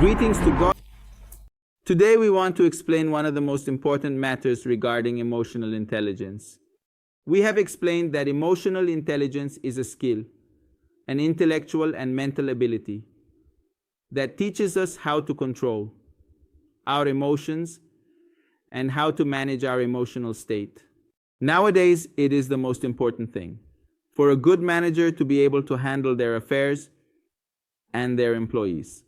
Greetings to God. Today we want to explain one of the most important matters regarding emotional intelligence. We have explained that emotional intelligence is a skill, an intellectual and mental ability that teaches us how to control our emotions and how to manage our emotional state. Nowadays, it is the most important thing for a good manager to be able to handle their affairs and their employees.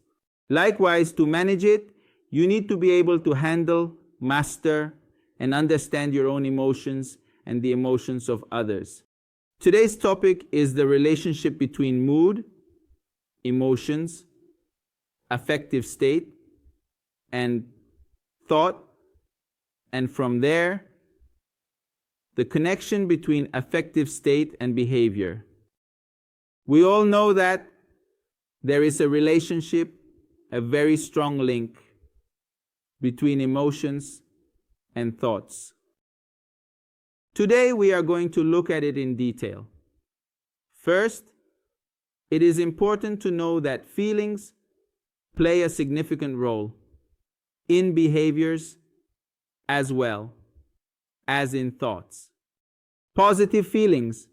Likewise, to manage it, you need to be able to handle, master, and understand your own emotions and the emotions of others. Today's topic is the relationship between mood, emotions, affective state, and thought, and from there, the connection between affective state and behavior. We all know that there is a relationship, a very strong link between emotions and thoughts. Today we are going to look at it in detail. First, it is important to know that feelings play a significant role in behaviors as well as in thoughts. Positive feelings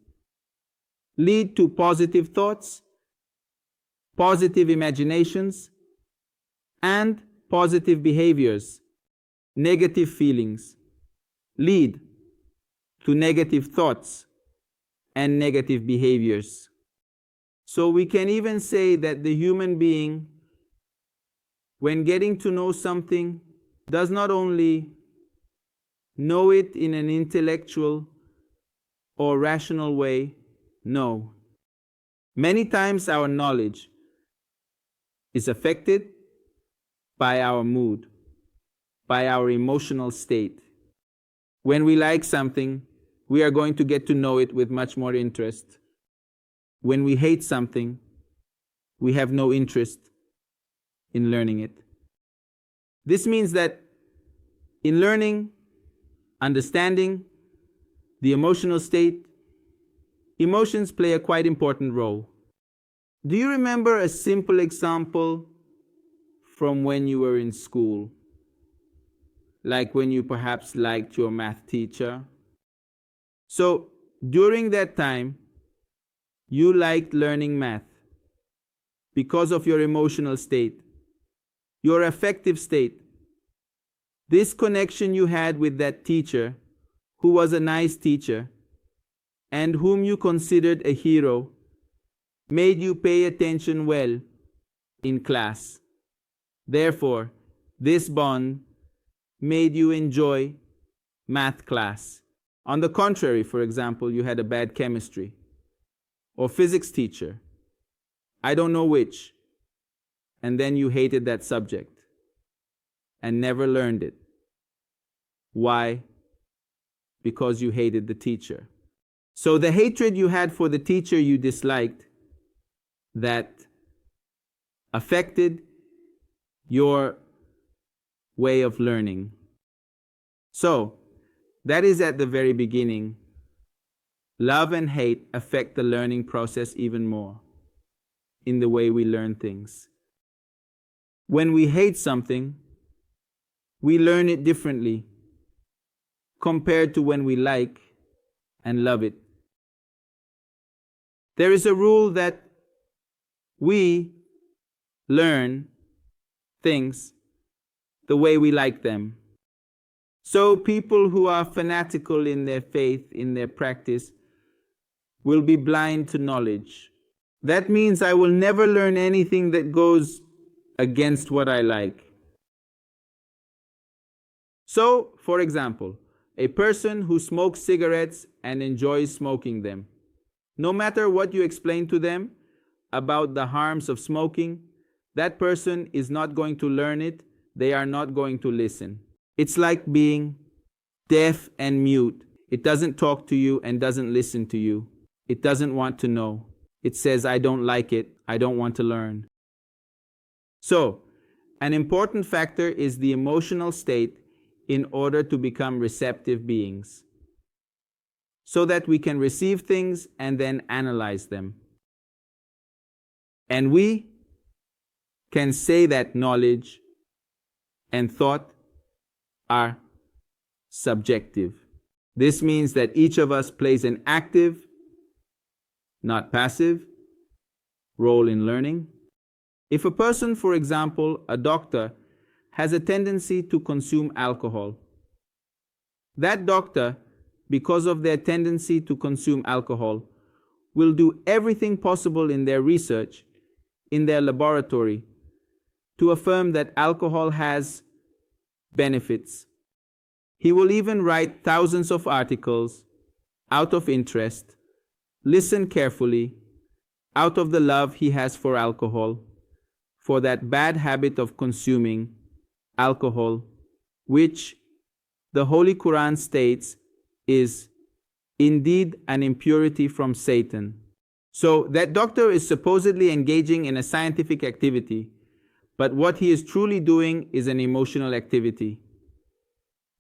lead to positive thoughts, positive imaginations, and positive behaviors. Negative feelings lead to negative thoughts and negative behaviors. So we can even say that the human being, when getting to know something, does not only know it in an intellectual or rational way. No. Many times our knowledge is affected by our mood, by our emotional state. When we like something, we are going to get to know it with much more interest. When we hate something, we have no interest in learning it. This means that in learning, understanding the emotional state, emotions play a quite important role. Do you remember a simple example from when you were in school? Like when you perhaps liked your math teacher. So during that time, you liked learning math because of your emotional state, your affective state. This connection you had with that teacher, who was a nice teacher, and whom you considered a hero, made you pay attention well in class. Therefore, this bond made you enjoy math class. On the contrary, for example, you had a bad chemistry or physics teacher, I don't know which, and then you hated that subject and never learned it. Why? Because you hated the teacher. So the hatred you had for the teacher you disliked, that affected your way of learning. So, that is at the very beginning. Love and hate affect the learning process even more in the way we learn things. When we hate something, we learn it differently compared to when we like and love it. There is a rule that we learn things the way we like them. So people who are fanatical in their faith, in their practice, will be blind to knowledge. That means I will never learn anything that goes against what I like. So, for example, a person who smokes cigarettes and enjoys smoking them, no matter what you explain to them about the harms of smoking, that person is not going to learn it. They are not going to listen. It's like being deaf and mute. It doesn't talk to you and doesn't listen to you. It doesn't want to know. It says, I don't like it. I don't want to learn. So, an important factor is the emotional state in order to become receptive beings, so that we can receive things and then analyze them. And we can say that knowledge and thought are subjective. This means that each of us plays an active, not passive, role in learning. If a person, for example, a doctor, has a tendency to consume alcohol, that doctor, because of their tendency to consume alcohol, will do everything possible in their research, in their laboratory, to affirm that alcohol has benefits. He will even write thousands of articles out of interest, listen carefully, out of the love he has for alcohol, for that bad habit of consuming alcohol, which the Holy Quran states is indeed an impurity from Satan. So that doctor is supposedly engaging in a scientific activity, but what he is truly doing is an emotional activity,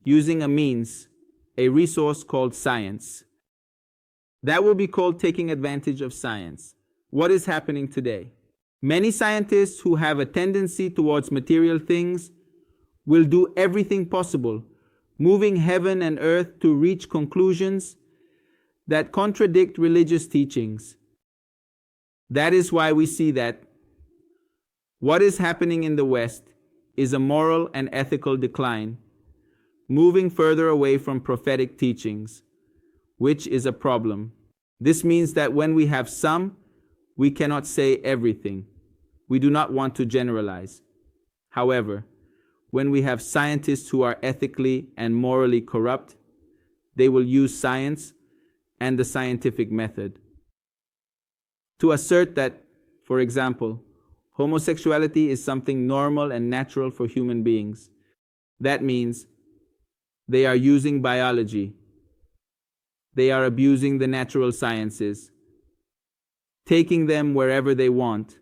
using a means, a resource called science. That will be called taking advantage of science. What is happening today? Many scientists who have a tendency towards material things will do everything possible, moving heaven and earth to reach conclusions that contradict religious teachings. That is why we see that what is happening in the West is a moral and ethical decline, moving further away from prophetic teachings, which is a problem. This means that when we have some, we cannot say everything. We do not want to generalize. However, when we have scientists who are ethically and morally corrupt, they will use science and the scientific method to assert that, for example, homosexuality is something normal and natural for human beings. That means they are using biology. They are abusing the natural sciences, taking them wherever they want,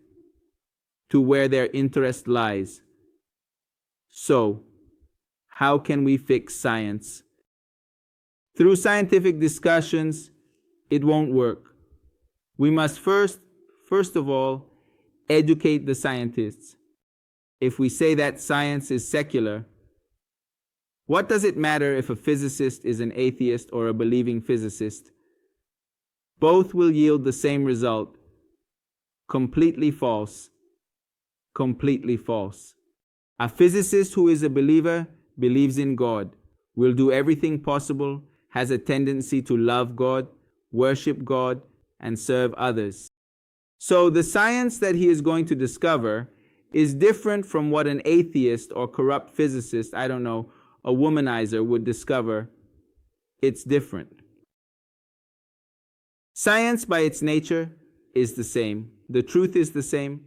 to where their interest lies. So, how can we fix science? Through scientific discussions, it won't work. We must first of all, educate the scientists. If we say that science is secular, what does it matter if a physicist is an atheist or a believing physicist? Both will yield the same result. Completely false. Completely false. A physicist who is a believer believes in God, will do everything possible, has a tendency to love God, worship God, and serve others. So the science that he is going to discover is different from what an atheist or corrupt physicist, I don't know, a womanizer would discover. It's different. Science by its nature is the same. The truth is the same,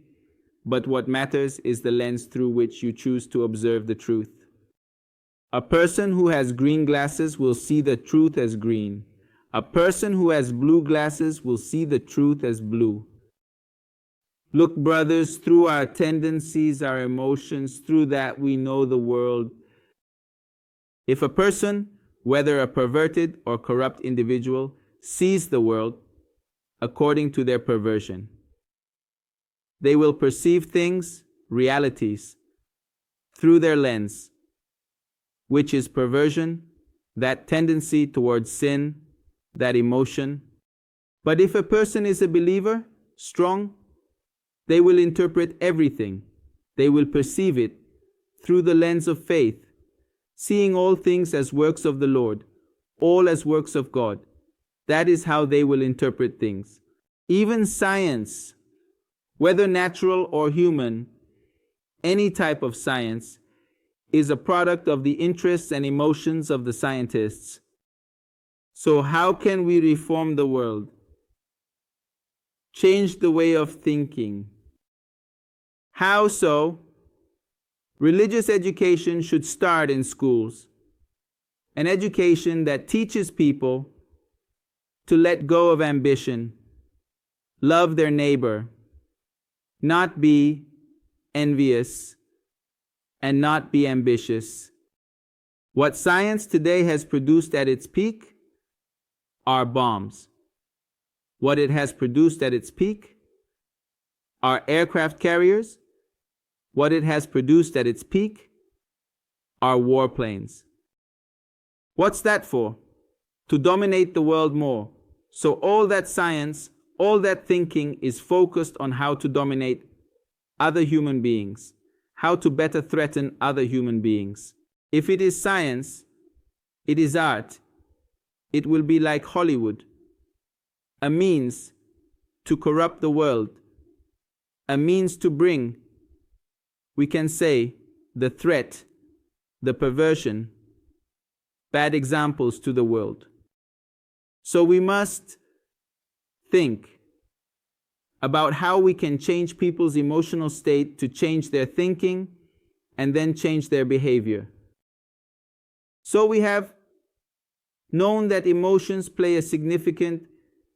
but what matters is the lens through which you choose to observe the truth. A person who has green glasses will see the truth as green. A person who has blue glasses will see the truth as blue. Look, brothers, through our tendencies, our emotions, through that we know the world. If a person, whether a perverted or corrupt individual, sees the world according to their perversion, they will perceive things, realities, through their lens, which is perversion, that tendency towards sin, that emotion. But if a person is a believer, strong, they will interpret everything. They will perceive it through the lens of faith, seeing all things as works of the Lord, all as works of God. That is how they will interpret things. Even science, whether natural or human, any type of science, is a product of the interests and emotions of the scientists. So how can we reform the world? Change the way of thinking. How so? Religious education should start in schools. An education that teaches people to let go of ambition, love their neighbor, not be envious, and not be ambitious. What science today has produced at its peak are bombs. What it has produced at its peak are aircraft carriers, What it has produced at its peak are warplanes. What's that for? To dominate the world more. So all that science, all that thinking is focused on how to dominate other human beings, how to better threaten other human beings. If it is science, it is art, it will be like Hollywood, a means to corrupt the world, a means to bring, we can say, the threat, the perversion, bad examples to the world. So we must think about how we can change people's emotional state to change their thinking and then change their behavior. So we have known that emotions play a significant,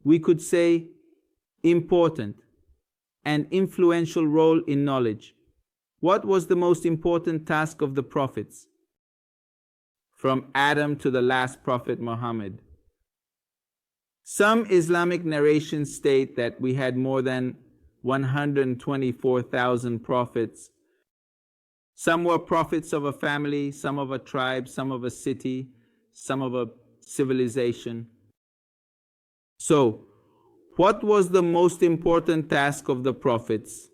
we could say, important and influential role in knowledge. What was the most important task of the prophets? From Adam to the last prophet Muhammad. Some Islamic narrations state that we had more than 124,000 prophets. Some were prophets of a family, some of a tribe, some of a city, some of a civilization. So, what was the most important task of the prophets?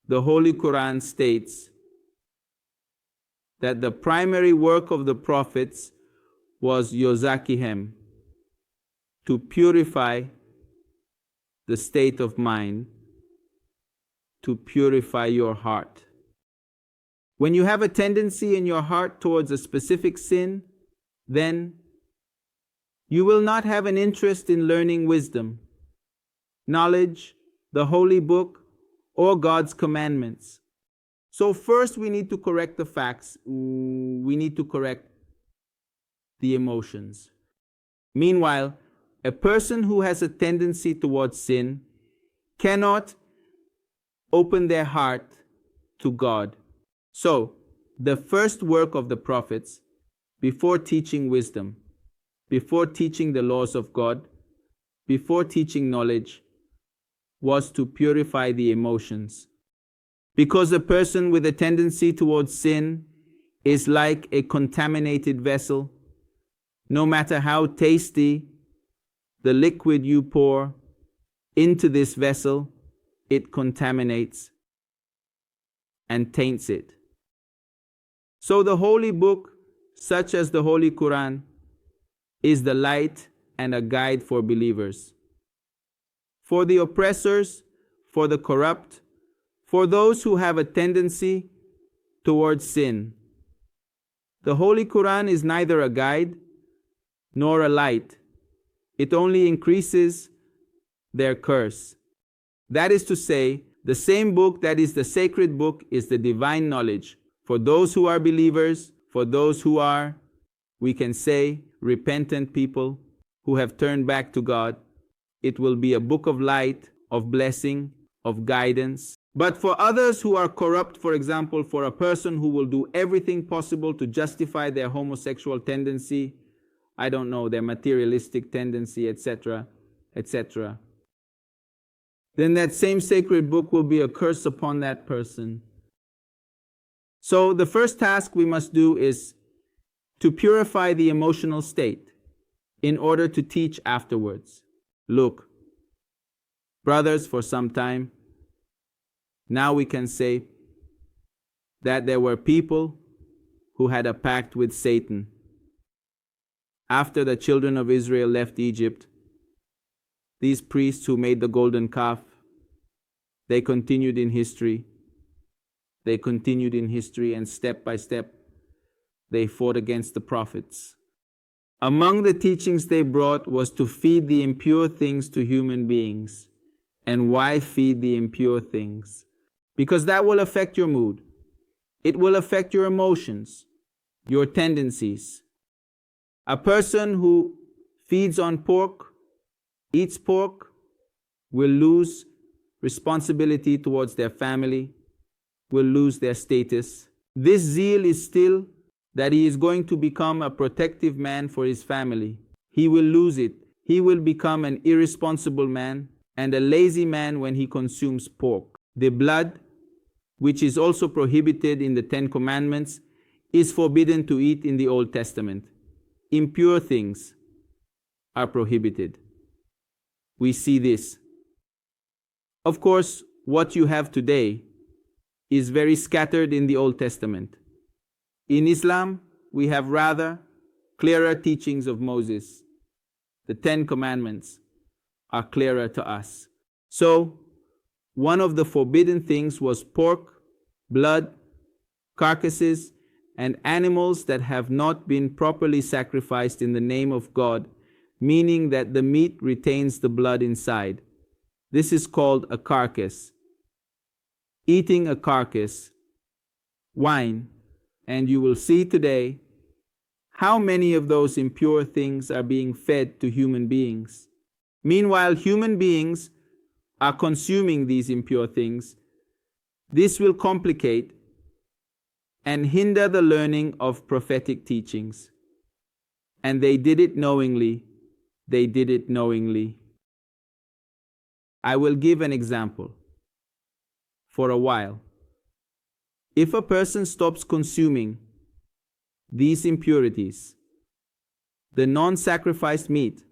The Holy Quran states that the primary work of the prophets was yuzakihem, to purify the state of mind, to purify your heart. When you have a tendency in your heart towards a specific sin, then you will not have an interest in learning wisdom, knowledge, the holy book, or God's commandments. So first we need to correct the facts. We need to correct the emotions. Meanwhile, a person who has a tendency towards sin cannot open their heart to God. So, the first work of the prophets, before teaching wisdom, before teaching the laws of God, before teaching knowledge, was to purify the emotions. Because a person with a tendency towards sin is like a contaminated vessel. No matter how tasty the liquid you pour into this vessel, it contaminates and taints it. So the holy book, such as the Holy Quran, is the light and a guide for believers, for the oppressors, for the corrupt, for those who have a tendency towards sin. The Holy Quran is neither a guide nor a light. It only increases their curse. That is to say, the same book that is the sacred book is the divine knowledge. For those who are believers, for those who are, we can say, repentant people who have turned back to God, it will be a book of light, of blessing, of guidance. But for others who are corrupt, for example, for a person who will do everything possible to justify their homosexual tendency, I don't know, their materialistic tendency, etc., etc., then that same sacred book will be a curse upon that person. So the first task we must do is to purify the emotional state in order to teach afterwards. Look, brothers, for some time, now we can say that there were people who had a pact with Satan. After the children of Israel left Egypt, these priests who made the golden calf, they continued in history. They continued in history, and step by step, they fought against the prophets. Among the teachings they brought was to feed the impure things to human beings. And why feed the impure things? Because that will affect your mood. It will affect your emotions, your tendencies. A person who feeds on pork, eats pork, will lose responsibility towards their family, will lose their status. This zeal is still that he is going to become a protective man for his family. He will lose it. He will become an irresponsible man and a lazy man when he consumes pork. The blood which is also prohibited in the Ten Commandments, is forbidden to eat in the Old Testament. Impure things are prohibited. We see this. Of course, what you have today is very scattered in the Old Testament. In Islam, we have rather clearer teachings of Moses. The Ten Commandments are clearer to us. So, one of the forbidden things was pork, blood, carcasses, and animals that have not been properly sacrificed in the name of God, meaning that the meat retains the blood inside. This is called a carcass. Eating a carcass, wine, and you will see today how many of those impure things are being fed to human beings. Meanwhile, human beings are consuming these impure things. This will complicate and hinder the learning of prophetic teachings. And they did it knowingly. They did it knowingly. I will give an example. For a while, if a person stops consuming these impurities, the non-sacrificed meat,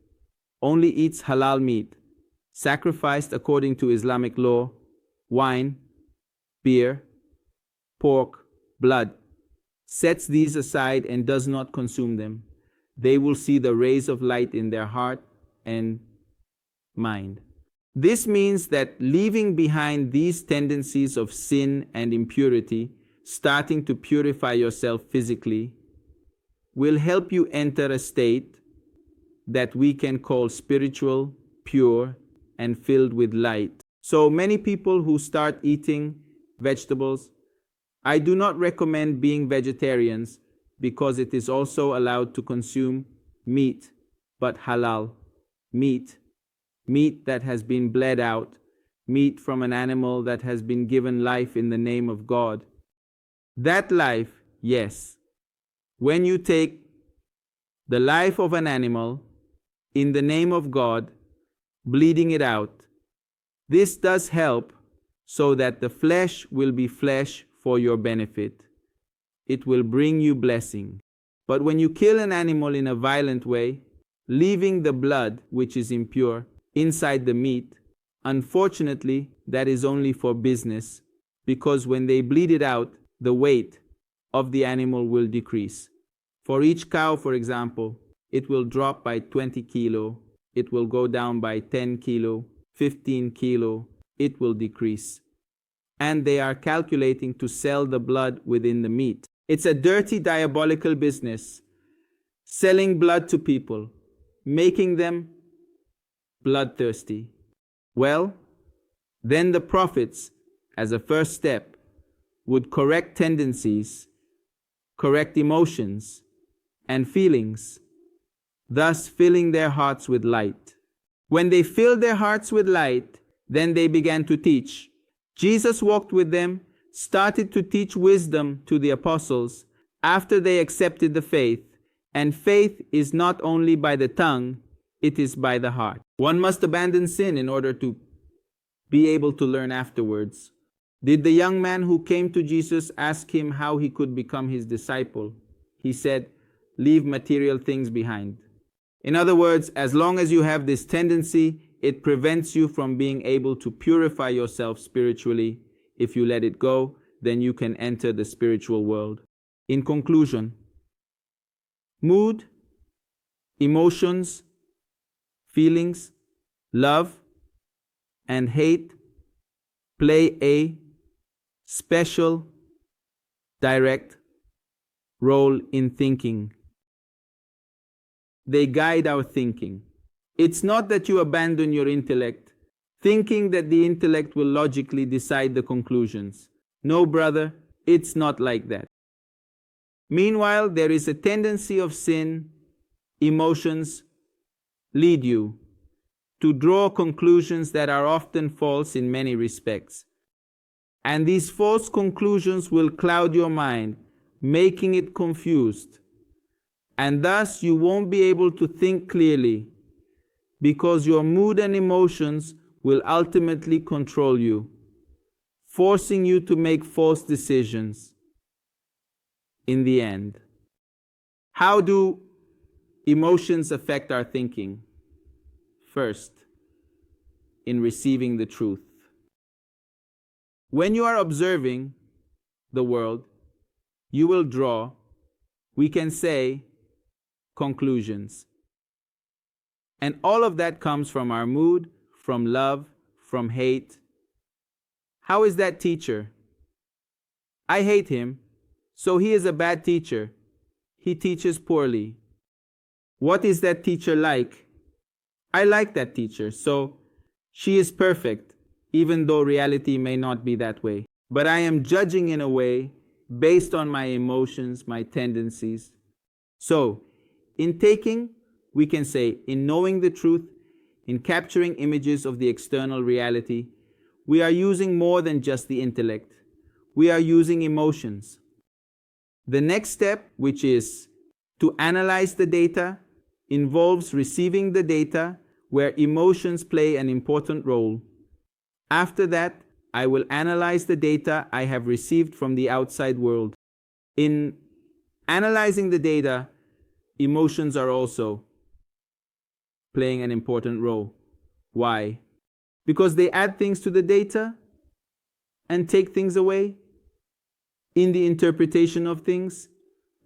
only eats halal meat, sacrificed according to Islamic law, wine, beer, pork, blood, sets these aside and does not consume them, they will see the rays of light in their heart and mind. This means that leaving behind these tendencies of sin and impurity, starting to purify yourself physically, will help you enter a state that we can call spiritual, pure, and filled with light. So many people who start eating vegetables, I do not recommend being vegetarians because it is also allowed to consume meat, but halal meat. Meat that has been bled out, meat from an animal that has been given life in the name of God. That life, yes, when you take the life of an animal in the name of God, bleeding it out, this does help so that the flesh will be flesh for your benefit. It will bring you blessing. But when you kill an animal in a violent way, leaving the blood, which is impure, inside the meat, unfortunately, that is only for business, because when they bleed it out, the weight of the animal will decrease. For each cow, for example, it will drop by 20 kilo, it will go down by 10 kilo, 15 kilo, it will decrease. And they are calculating to sell the blood within the meat. It's a dirty, diabolical business, selling blood to people, making them bloodthirsty. Well, then the prophets, as a first step, would correct tendencies, correct emotions and feelings, thus filling their hearts with light. When they filled their hearts with light, then they began to teach. Jesus walked with them, started to teach wisdom to the apostles after they accepted the faith, and faith is not only by the tongue, it is by the heart. One must abandon sin in order to be able to learn afterwards. Did the young man who came to Jesus ask him how he could become his disciple? He said, leave material things behind. In other words, as long as you have this tendency, it prevents you from being able to purify yourself spiritually. If you let it go, then you can enter the spiritual world. In conclusion, mood, emotions, feelings, love, and hate play a special, direct role in thinking. They guide our thinking. It's not that you abandon your intellect, thinking that the intellect will logically decide the conclusions. No, brother, it's not like that. Meanwhile, there is a tendency of sin, emotions lead you to draw conclusions that are often false in many respects. And these false conclusions will cloud your mind, making it confused. And thus you won't be able to think clearly, because your mood and emotions will ultimately control you. forcing you to make false decisions in the end. How do emotions affect our thinking? First, in receiving the truth. When you are observing the world, you will draw, we can say, conclusions. And all of that comes from our mood, from love, from hate. How is that teacher? I hate him, so he is a bad teacher. He teaches poorly. What is that teacher like? I like that teacher, so she is perfect, even though reality may not be that way. But I am judging in a way based on my emotions, my tendencies. So, in taking, we can say, in knowing the truth, in capturing images of the external reality, we are using more than just the intellect. We are using emotions. The next step, which is to analyze the data, involves receiving the data where emotions play an important role. After that, I will analyze the data I have received from the outside world. In analyzing the data, emotions are also playing an important role. Why? Because they add things to the data and take things away. In the interpretation of things,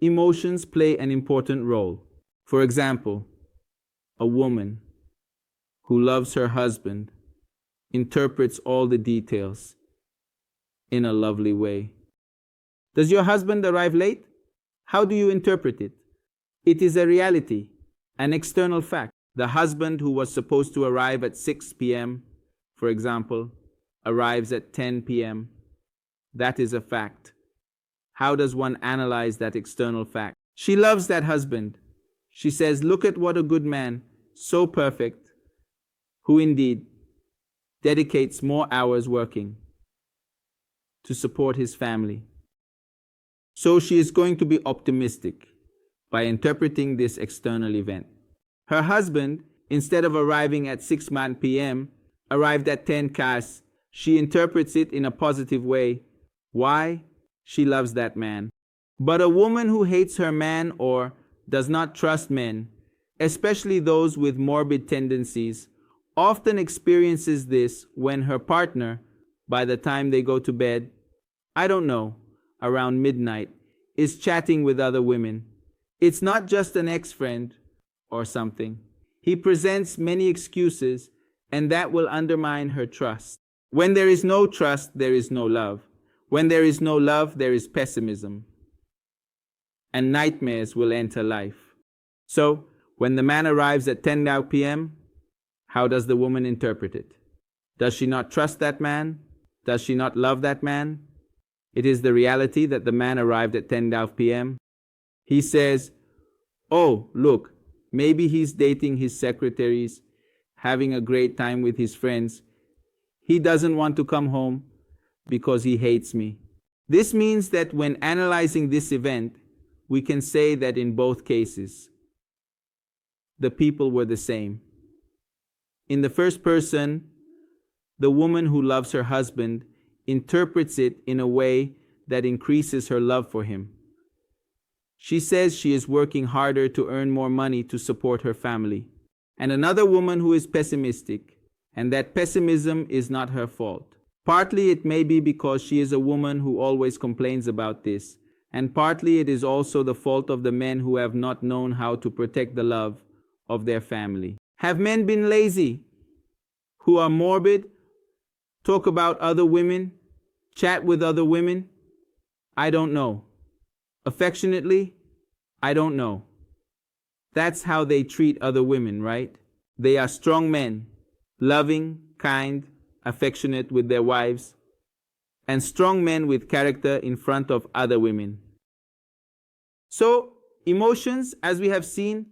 emotions play an important role. For example, a woman who loves her husband interprets all the details in a lovely way. Does your husband arrive late? How do you interpret it? It is a reality, an external fact. The husband who was supposed to arrive at 6 p.m., for example, arrives at 10 p.m. That is a fact. How does one analyze that external fact? She loves that husband. She says, look at what a good man, so perfect, who indeed dedicates more hours working to support his family. So she is going to be optimistic by interpreting this external event. Her husband, instead of arriving at 6 p.m., arrived at 10 cas. She interprets it in a positive way. Why? She loves that man. But a woman who hates her man or does not trust men, especially those with morbid tendencies, often experiences this when her partner, by the time they go to bed, I don't know, around midnight, is chatting with other women. It's not just an ex-friend or something. He presents many excuses, and that will undermine her trust. When there is no trust, there is no love. When there is no love, there is pessimism. And nightmares will enter life. So, when the man arrives at 10 p.m., how does the woman interpret it? Does she not trust that man? Does she not love that man? It is the reality that the man arrived at 10 p.m. He says, oh, look, maybe he's dating his secretaries, having a great time with his friends. He doesn't want to come home because he hates me. This means that when analyzing this event, we can say that in both cases, the people were the same. In the first person, the woman who loves her husband interprets it in a way that increases her love for him. She says she is working harder to earn more money to support her family. And another woman who is pessimistic, and that pessimism is not her fault. Partly it may be because she is a woman who always complains about this, and partly it is also the fault of the men who have not known how to protect the love of their family. Have men been lazy, who are morbid, talk about other women, chat with other women? I don't know. Affectionately? I don't know. That's how they treat other women, right? They are strong men, loving, kind, affectionate with their wives, and strong men with character in front of other women. So, emotions, as we have seen,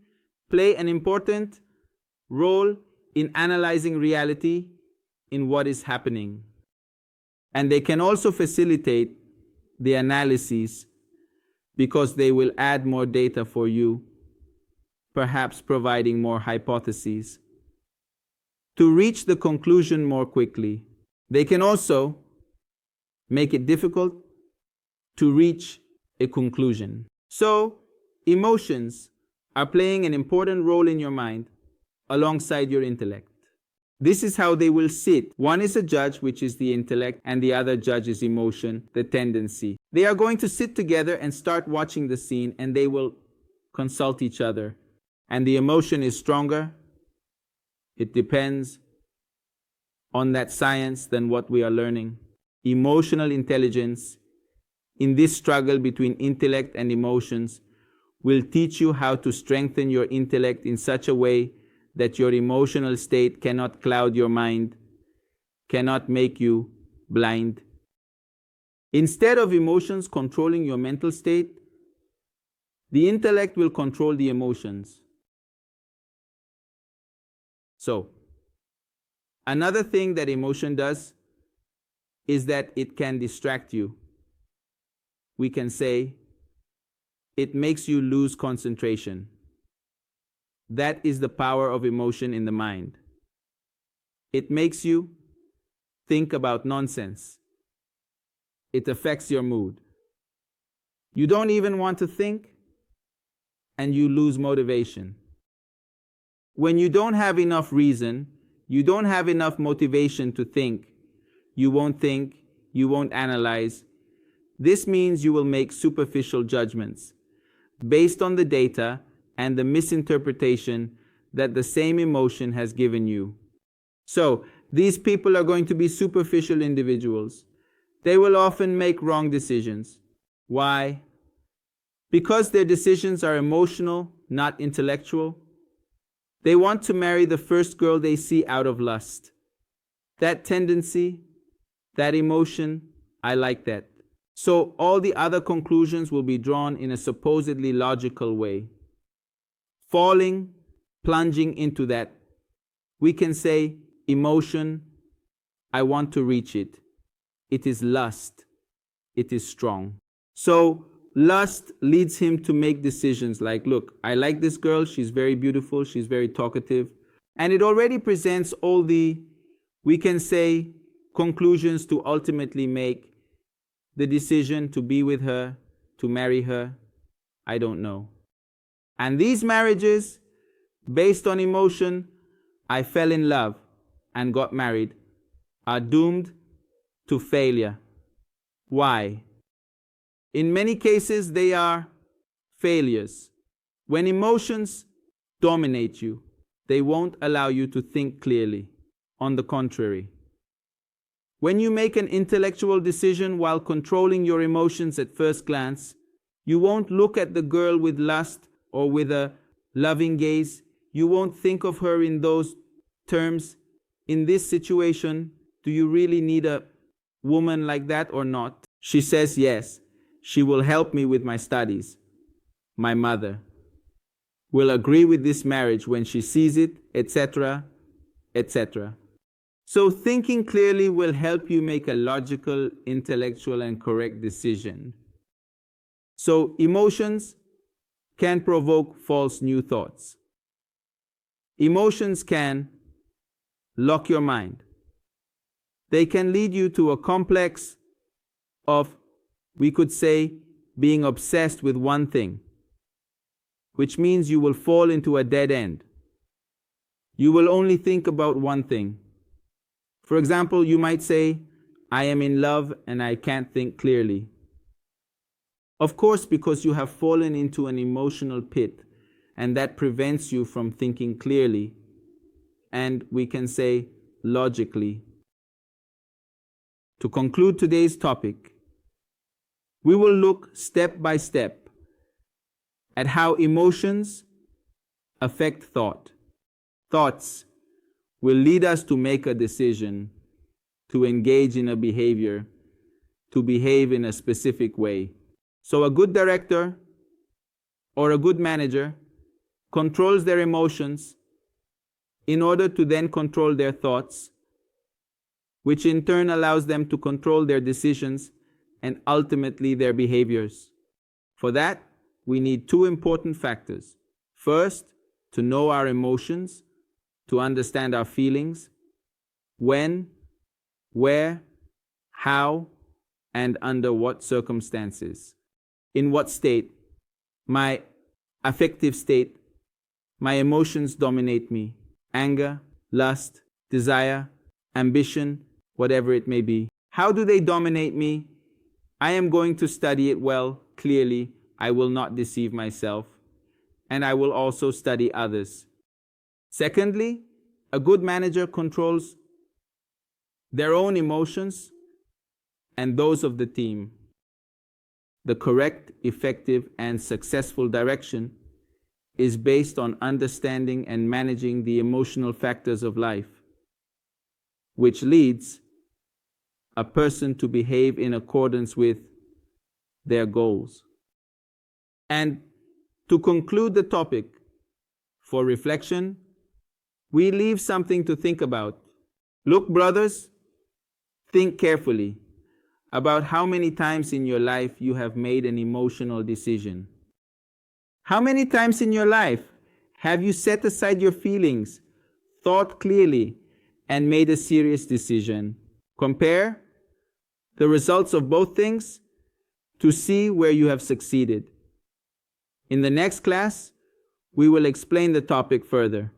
play an important role in analyzing reality in what is happening. And they can also facilitate the analysis because they will add more data for you, perhaps providing more hypotheses to reach the conclusion more quickly. They can also make it difficult to reach a conclusion. So, emotions are playing an important role in your mind alongside your intellect. This is how they will sit. One is a judge, which is the intellect, and the other judge is emotion, the tendency. They are going to sit together and start watching the scene, and they will consult each other. And the emotion is stronger. It depends on that science than what we are learning. Emotional intelligence in this struggle between intellect and emotions will teach you how to strengthen your intellect in such a way that your emotional state cannot cloud your mind, cannot make you blind. Instead of emotions controlling your mental state, the intellect will control the emotions. So, another thing that emotion does is that it can distract you. We can say it makes you lose concentration. That is the power of emotion in the mind. It makes you think about nonsense. It affects your mood. You don't even want to think, and you lose motivation. When you don't have enough reason, you don't have enough motivation to think, you won't analyze. This means you will make superficial judgments based on the data and the misinterpretation that the same emotion has given you. So, these people are going to be superficial individuals. They will often make wrong decisions. Why? Because their decisions are emotional, not intellectual. They want to marry the first girl they see out of lust. That tendency, that emotion, I like that. So all the other conclusions will be drawn in a supposedly logical way. Plunging into that, we can say emotion, I want to reach it. It is lust. It is strong. So lust leads him to make decisions like, look, I like this girl, she's very beautiful, she's very talkative. And it already presents all the, we can say, conclusions to ultimately make the decision to be with her, to marry her, I don't know. And these marriages, based on emotion, I fell in love and got married, are doomed to failure. Why? In many cases, they are failures. When emotions dominate you, they won't allow you to think clearly. On the contrary, when you make an intellectual decision while controlling your emotions at first glance, you won't look at the girl with lust or with a loving gaze. You won't think of her in those terms. In this situation, do you really need a woman like that or not? She says yes. She will help me with my studies. My mother will agree with this marriage when she sees it, etc., etc. So thinking clearly will help you make a logical, intellectual, and correct decision. So emotions can provoke false new thoughts. Emotions can lock your mind. They can lead you to a complex of, we could say, being obsessed with one thing, which means you will fall into a dead end. You will only think about one thing. For example, you might say, I am in love and I can't think clearly. Of course, because you have fallen into an emotional pit, and that prevents you from thinking clearly, and we can say logically. To conclude today's topic, we will look step by step at how emotions affect thought. Thoughts will lead us to make a decision, to engage in a behavior, to behave in a specific way. So a good director or a good manager controls their emotions in order to then control their thoughts, which in turn allows them to control their decisions and ultimately their behaviors. For that, we need two important factors. First, to know our emotions, to understand our feelings, when, where, how, and under what circumstances. In what state? My affective state. My emotions dominate me. Anger, lust, desire, ambition, whatever it may be. How do they dominate me? I am going to study it well, clearly. I will not deceive myself. And I will also study others. Secondly, a good manager controls their own emotions and those of the team. The correct, effective, and successful direction is based on understanding and managing the emotional factors of life, which leads a person to behave in accordance with their goals. And to conclude the topic, for reflection, we leave something to think about. Look, brothers, think carefully about how many times in your life you have made an emotional decision. How many times in your life have you set aside your feelings, thought clearly, and made a serious decision? Compare the results of both things to see where you have succeeded. In the next class, we will explain the topic further.